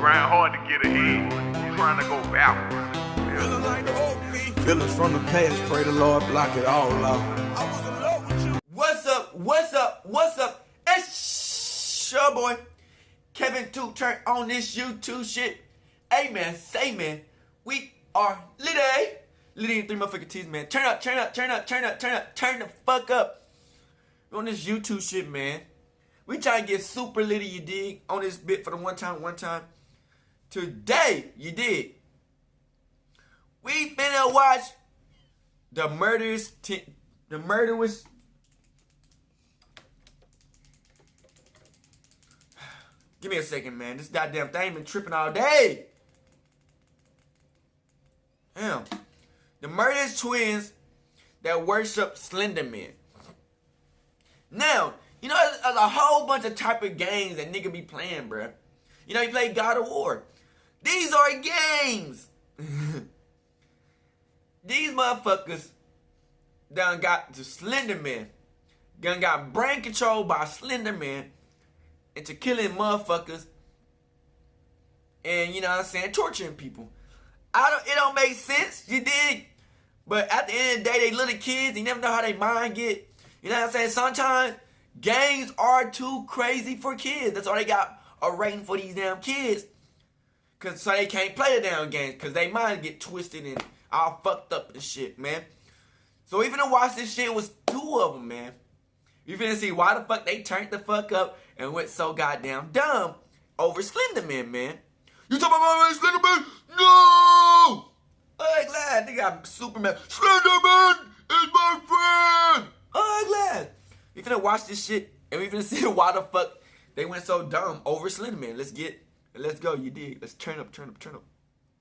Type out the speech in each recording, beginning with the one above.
grind hard to get ahead. You trying to go backwards. Feeling like the old me. Feelings from the past, pray the Lord block it all out. I was in love with you. What's up? What's up? What's up? It's your boy, Kevin 2 Turn on this YouTube shit. Hey man, say man, we are litty in 3 motherfucking T's, man. Turn up, turn the fuck up. We on this YouTube shit, man. We trying to get super litty, you dig? On this bit for the one time. Today, you dig? We finna watch the Murderous. Give me a second, man. This goddamn thing been tripping all day. Damn. The Murderous twins that worship Slenderman. Now, you know, there's a whole bunch of type of games that nigga be playing, bruh. You know, you play God of War. These are games. These motherfuckers done got to Slenderman. Done got brain controlled by Slenderman into killing motherfuckers. And, you know what I'm saying, torturing people. It don't make sense, you dig? But at the end of the day, they little kids. You never know how they mind get. You know what I'm saying? Sometimes games are too crazy for kids. That's why they got a rating for these damn kids. So they can't play the damn games. Because they mind get twisted and all fucked up and shit, man. So we finna watch this shit. It was 2 of them, man. You finna see why the fuck they turned the fuck up and went so goddamn dumb over Slenderman, man. You talking about Slenderman? No! I'm glad they got Superman. Slenderman is my friend! I'm glad. We finna watch this shit and we finna see why the fuck they went so dumb over Slenderman. Let's go, you dig? Let's turn up.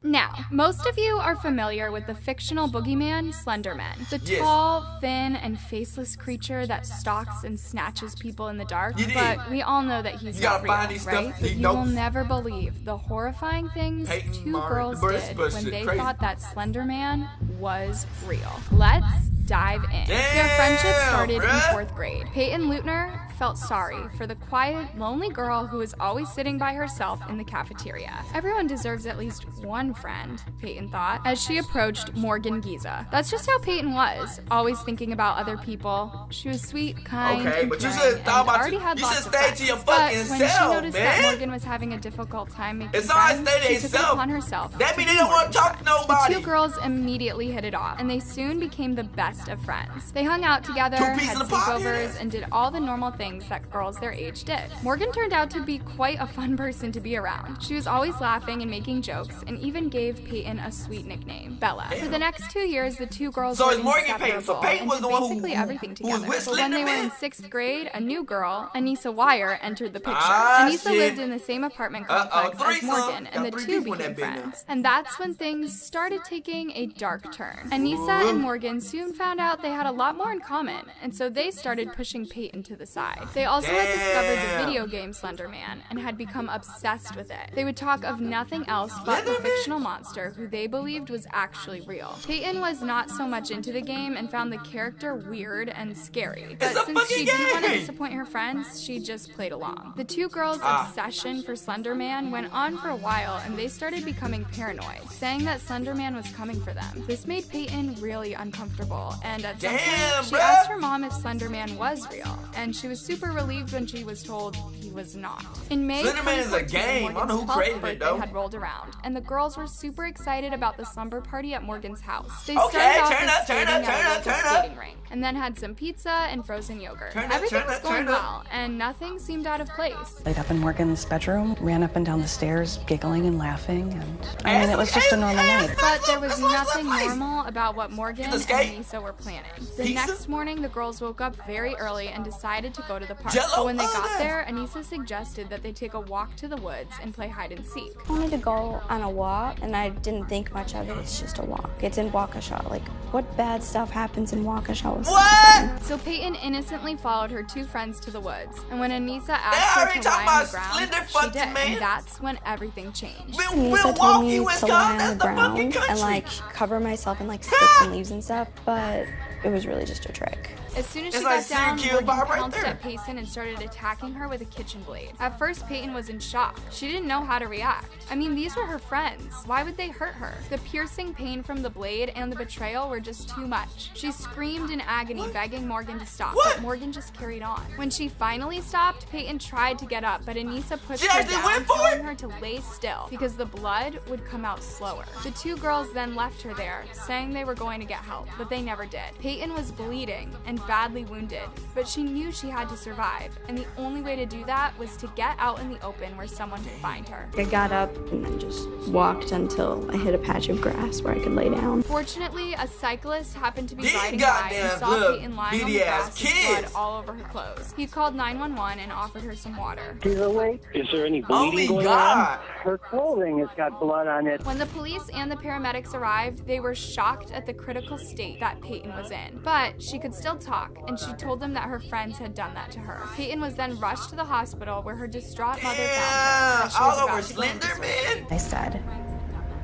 Now, most of you are familiar with the fictional boogeyman, Slenderman. The tall, thin, and faceless creature that stalks and snatches people in the dark. But we all know that he's not real, right? But you will never believe the horrifying things 2 girls did when they thought that Slenderman was real. Let's dive in. Their friendship started in 4th grade. Peyton Leutner felt sorry for the quiet, lonely girl who was always sitting by herself in the cafeteria. Everyone deserves at least one friend, Peyton thought, as she approached Morgan Giza. That's just how Peyton was, always thinking about other people. She was sweet, kind, and but you caring, should and thought about already had you lots should of stay friends. to your But fucking when self, she noticed that man. Morgan was having a difficult time making It's alright, friends, stay to she took it yourself. upon herself. That to mean be they don't want to Morgan's talk to friend. nobody. The 2 girls immediately hit it off, and they soon became the best of friends. They hung out together, 2 pieces had of the pie, sleepovers, and did all the normal things that girls their age did. Morgan turned out to be quite a fun person to be around. She was always laughing and making jokes, and even gave Peyton a sweet nickname, Bella. For the next 2 years, the 2 girls So were it's Morgan inseparable Peyton. So Peyton was and the did one basically everything who was together. with But when they were in Slenderman? 6th grade, a new girl, Anissa Wire, entered the picture. Ah, Anissa shit. lived in the same apartment complex as threesome. Morgan, and the Got 3 2 people in that became bit now. friends. And that's when things started taking a dark turn. Anissa and Morgan soon found out they had a lot more in common, and so they started pushing Peyton to the side. They also had discovered the video game Slenderman and had become obsessed with it. They would talk of nothing else but the fictional monster who they believed was actually real. Peyton was not so much into the game and found the character weird and scary. But since she didn't want to disappoint her friends, she just played along. The 2 girls' obsession for Slenderman went on for a while, and they started becoming paranoid, saying that Slenderman was coming for them. This made Peyton really uncomfortable, and at some point, she asked her mom if Slenderman was real, and she was super relieved when she was told he was not. In May Slenderman is a 2014, game. I don't know who Morgan's 12th created it, birthday though. had rolled around, and the girls were super excited about the slumber party at Morgan's house. They Okay, started off turn with up, skating turn up, at a turn up, local turn up. skating rink, and then had some pizza and frozen yogurt. Turn up, Everything turn was up, going turn up. well, and nothing seemed out of place. Laid up in Morgan's bedroom, ran up and down the stairs, giggling and laughing, and I mean, it was just a normal night. But there was nothing place. normal about what Morgan and skate? Lisa were planning. The Pizza? next morning, the girls woke up very early and decided to go to the park. Jell-O? But when they got Oh, there, Anissa suggested that they take a walk to the woods and play hide and seek. I wanted to go on a walk, and I didn't think much of it. It's just a walk. It's in Waukesha. Like, what bad stuff happens in Waukesha? What? So Peyton innocently followed her 2 friends to the woods, and when Anissa They asked her already to talking lie on about the ground, Slender she fucking did, man. and that's when everything changed. Anissa told me Milwaukee, to Wisconsin, lie on that's the the fucking ground country. and like cover myself in like sticks and leaves and stuff, but but it was really just a trick. As soon as It's she like got down, serial killer Morgan vibe right pounced there. at Payson and started attacking her with a kitchen blade. At first, Peyton was in shock. She didn't know how to react. I mean, these were her friends. Why would they hurt her? The piercing pain from the blade and the betrayal were just too much. She screamed in agony, begging Morgan to stop, but Morgan just carried on. When she finally stopped, Peyton tried to get up, but Anissa pushed She her actually down, went for telling it? her to lay still because the blood would come out slower. The two girls then left her there, saying they were going to get help, but they never did. Peyton was bleeding and badly wounded, but she knew she had to survive, and the only way to do that was to get out in the open where someone could find her. I got up and then just walked until I hit a patch of grass where I could lay down. Fortunately, a cyclist happened to be These riding by and goddamn saw little Peyton lying on the bitty-ass grass with blood kids. all over her clothes. He called 911 and offered her some water. Is there any Oh bleeding my going God. on? Her clothing has got blood on it. When the police and the paramedics arrived, they were shocked at the critical state that Peyton was in. But she could still talk, and she told them that her friends had done that to her. Peyton was then rushed to the hospital where her distraught mother found her. Yeah, as she was all over about to go into surgery. Slenderman. I said,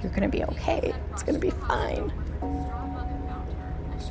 "You're gonna be okay. It's gonna be fine."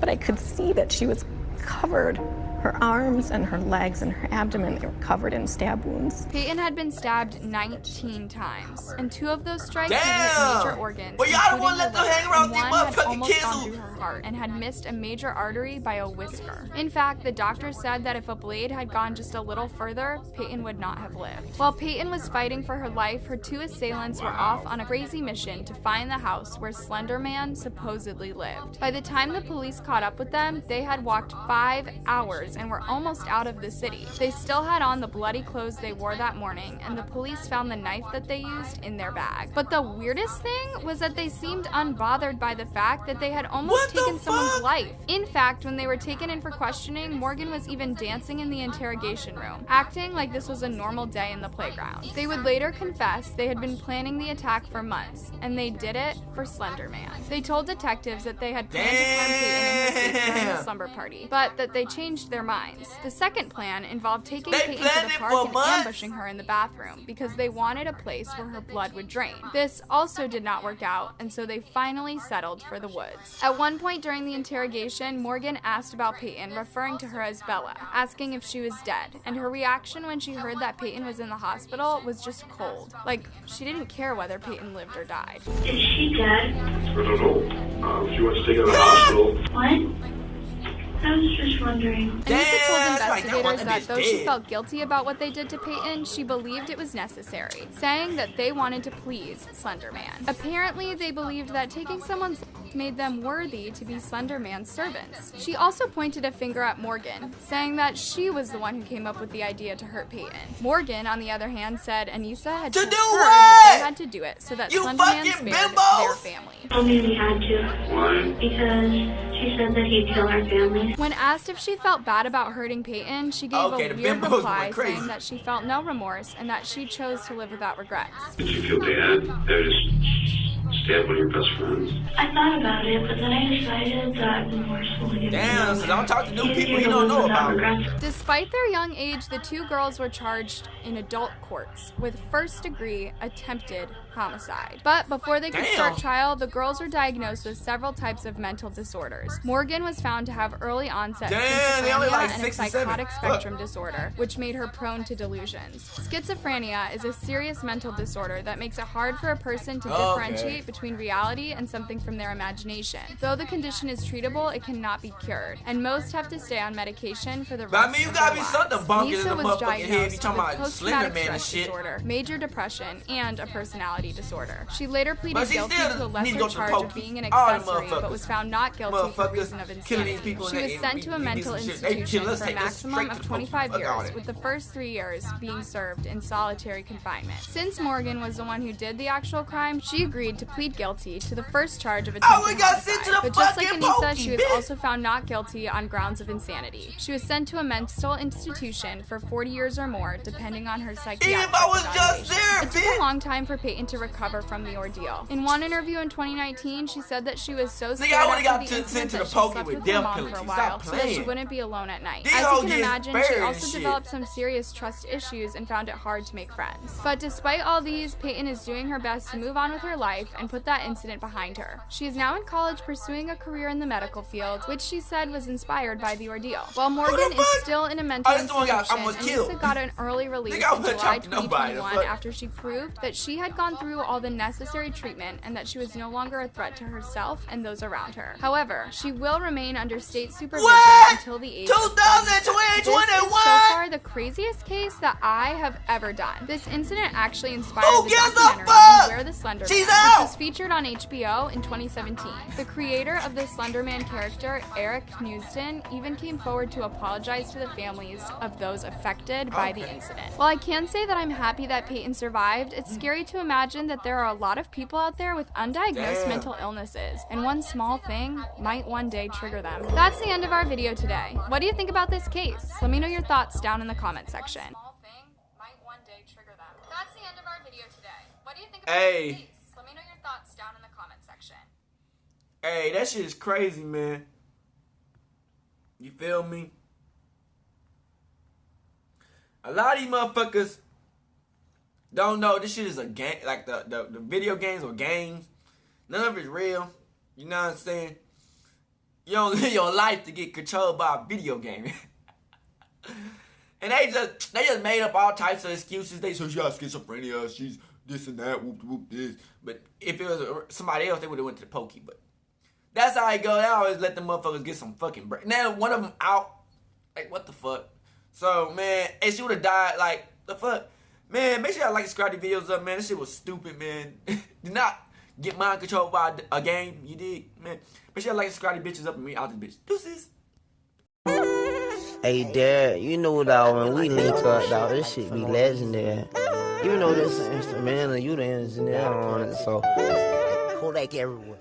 But I could see that she was covered. Her arms and her legs and her abdomen, they were covered in stab wounds. Peyton had been stabbed 19 times, and 2 of those strikes had Damn! hit major organs. Well, y'all don't wanna including let them her hang liver, around and these one had motherfucking almost kids gone who- through her heart and had missed a major artery by a whisker. In fact, the doctor said that if a blade had gone just a little further, Peyton would not have lived. While Peyton was fighting for her life, her 2 assailants were off on a crazy mission to find the house where Slenderman supposedly lived. By the time the police caught up with them, they had walked 5 hours and were almost out of the city. They still had on the bloody clothes they wore that morning, and the police found the knife that they used in their bag. But the weirdest thing was that they seemed unbothered by the fact that they had almost What the taken someone's fuck? life. In fact, when they were taken in for questioning, Morgan was even dancing in the interrogation room, acting like this was a normal day in the playground. They would later confess they had been planning the attack for months, and they did it for Slenderman. They told detectives that they had planned to harm Peyton in her sleep during the Damn. slumber party, but that they changed their minds. The second plan involved taking They Peyton to planned the it park for and months? ambushing her in the bathroom because they wanted a place where her blood would drain. This also did not work out, and so they finally settled for the woods. At one point during the interrogation, Morgan asked about Peyton, referring to her as Bella, asking if she was dead, and her reaction when she heard that Peyton was in the hospital was just cold. Like, she didn't care whether Peyton lived or died. Is she dead? I don't know. If you want to take her to the hospital. What? I was just wondering. Anissa told Damn, that's like that one investigators that bitch though she dead. felt guilty about what they did to Peyton, she believed it was necessary, saying that they wanted to please Slenderman. Apparently, they believed that taking someone's life made them worthy to be Slenderman's servants. She also pointed a finger at Morgan, saying that she was the one who came up with the idea to hurt Peyton. Morgan, on the other hand, said Anissa had To told do her what? that they had to do it so that You Slenderman fucking spared bimbos! their family. Told me we had to Why? because she said that he'd kill our family. When asked if she felt bad about hurting Peyton, she gave Okay, a the weird bimbos reply went crazy. saying that she felt no remorse and that she chose to live without regrets. Did you feel bad? They just stab one of your best friends. I thought about it, but then I decided that remorse will leave me Damn, alone. so don't talk to new Easier people you to don't live know without about. regrets. Despite their young age, the 2 girls were charged in adult courts with first-degree attempted homicide. But before they could start Damn. trial, the girls were diagnosed with several types of mental disorders. Morgan was found to have early onset Damn, they only schizophrenia like and a 6 and 7. psychotic Fuck. spectrum disorder, which made her prone to delusions. Schizophrenia is a serious mental disorder that makes it hard for a person to Okay. differentiate between reality and something from their imagination. Though the condition is treatable, it cannot be cured, and most have to stay on medication for the rest But I mean, you of gotta their be lives. something bunky in Nisa the was motherfucking head if you diagnosed talking with about post-traumatic Slenderman and stress shit. disorder, major depression, and a personality disorder. She later pleaded But she guilty still to a need to lesser go to the charge of pokey. being an All the accessory, but motherfuckers. was found not guilty for Motherfuckers reason of killing these insanity. people She and was they- sent to a we mental need some shit. They institution kill us, for a take us maximum straight of to the 25 fuck all years, that. with the first 3 years being served in solitary confinement. Since Morgan was the one who did the actual crime, she agreed to plead guilty to the first charge of attempted we got sent to homicide. the But just like fucking Anissa, pokey, she was bitch. also found not guilty on grounds of insanity. She was sent to a mental institution for 40 years or more, depending on her psychiatric Even if I was just evaluation. there, It took bitch. a long time for Peyton to recover from the ordeal. In one interview in 2019, she said that she was so scared I would've got after the sent incident to that the she pokey slept with with her death mom for a penalty. while Stop so that she playing. wouldn't be alone at night. These As you hoes can get imagine, she spared also and shit. developed some serious trust issues and found it hard to make friends. But despite all these, Peyton is doing her best to move on with her life and put that incident behind her. She is now in college pursuing a career in the medical field, which she said was inspired by the ordeal. While Morgan is still in a mental institution, Anissa got an early release in July 2021 after she proved that she had gone through all the necessary treatment and that she was no longer a threat to herself and those around her. However, she will remain under state supervision until the age of 26. This is so far the craziest case that I have ever done. This incident actually inspired the documentary Beware the Slenderman, which was featured on HBO in 2017. The creator of the Slenderman character, Eric Newston, even came forward to apologize to the families of those affected by the incident. While I can say that I'm happy that Peyton survived, it's scary to imagine that there are a lot of people out there with undiagnosed mental illnesses, and one small thing might one day trigger them. That's the end of our video today. What do you think about this case? Let me know your thoughts down in the comment section. That's the end of our video today. What do you think about this case? Let me know your thoughts down in the comment section. Hey, that shit is crazy, man. You feel me? A lot of these motherfuckers don't know this shit is a game, like the video games or games. None of it's real. You know what I'm saying? You don't live your life to get controlled by a video game. And they just made up all types of excuses. They said she got schizophrenia, she's this and that, whoop whoop this. But if it was somebody else, they would have went to the pokey. But that's how it go. They always let the motherfuckers get some fucking break. Now one of them out. Like what the fuck? So man, and she would have died. Like the fuck, man. Make sure y'all like and subscribe to the videos up, man. This shit was stupid, man. Do not get mind controlled by a game. You did, man. Make sure y'all like and subscribe to bitches up and me out this bitch. Deuces. Hey, Dad, you know, dog, when we link up, dog, this shit be legendary. You know this instrumental, you the engineer on it, so Kodak everywhere.